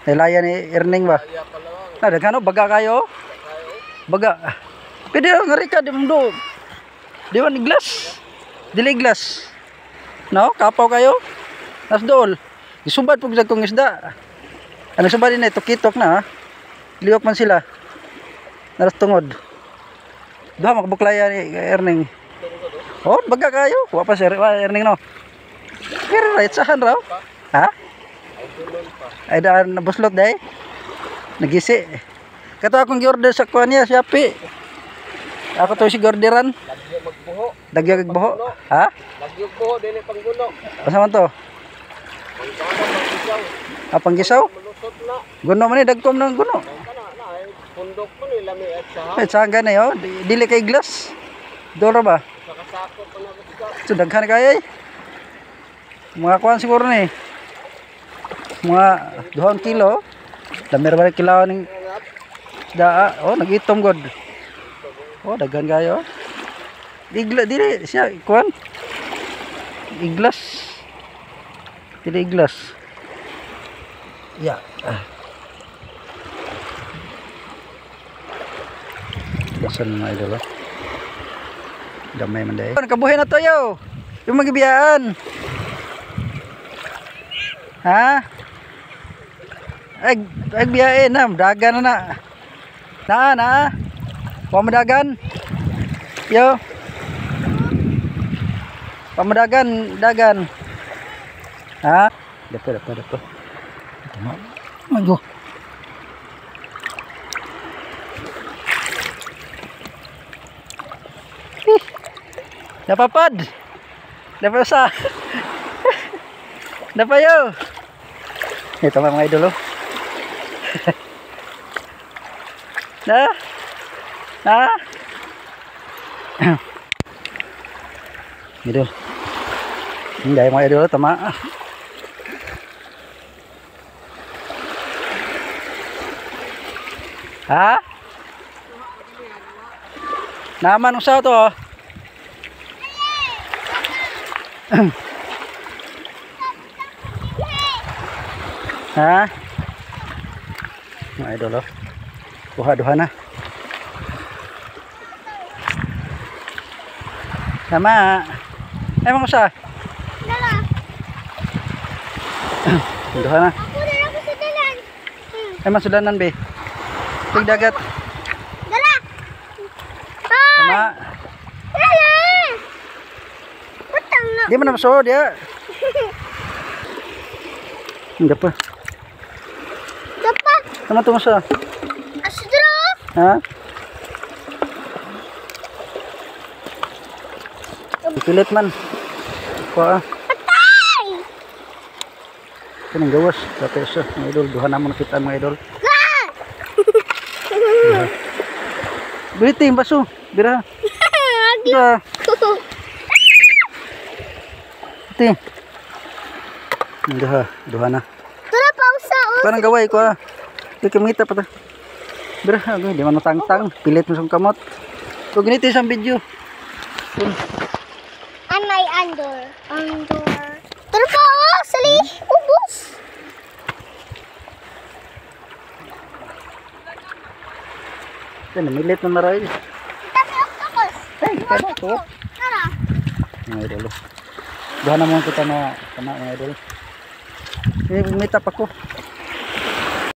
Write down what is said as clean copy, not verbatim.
Nilaya ni Erning ba? Na daghano baga kayo? Baga. Pwede ra ngari ka di mo. Di man glass. Dili glass. No, kapaw kayo. Nas dool. Isubad pug sa kong isda. Ano subad din ito kitok na ha. Liwak man sila. Naras tungod. Duha makabuklaya ni Erning. Oh, baga kayo. Wa pa sir, Erning no. Pero right sahan raw. Ha? Ay daan nabuslot day. Nagisi. Kato akong gi-order sa kuan niya, Shopee. Ako to si orderan. Lagyo magbuho. Dagyo kag buho. Ha? Lagyo buho dili pangguno. Asa man to? Apang gisaw? Malusot na. Guno man ni dagkom nang guno. Kana na ay pundok mo ni lami at saha. Eh saan gani oh? Dili kay glass. Dora ba? Sa kasakop pa na ka. So daghan kay. Mga kuan siguro ni. Mga 2 kilo. Dami ra ba kilo ning daa. Oh, nagitom god. Oh, daghan kayo. Igla dili siya kuan. Iglas. Dili iglas. Ya. Basan mga idol. Damay man day. Kabuhay na to yo. Yung magibiyaan. Ha? Ay biyain na, dagan na. Na. Pamadagan. Yo. Pamadagan, dagan. Ha? Dapat. Manggo. Napapad. Dapat sa. Dapat yo. Ito mga idol oh. Na? Idol. Hindi mga idol tama. Ha? Naman usaw to oh. Ha? Mga idol oh. Duha na. Sama. Emang usa? Dala. Duha na. Ako na ako sa dalan. Emang sudanan be. Tig dagat. Dala. Sama. Dala. Utang na. Di man napasod ya. Hindi pa. Dapa. Sama to sa. Asdro. Ha? Pilit man. Kuha. Patay. Kanang gawas. Tapos sa mga idol. Duha na mo nakita mga idol. Beriting baso. Bira. Bira. Iti. Duha na. Tara pausa oh. Parang gaway ko ah. Ikimita pa ta. Bira, di man matangtang. Pilit mo sa kamot. Kung ganito isang video. Anay andor. Tara pa oh. Sali. Ubus. Yan, milit na maray. Tapi octopus. Ay, kaya ito. Tara. Mga idol. Duha na mo kita na mga idol. May meet up ako.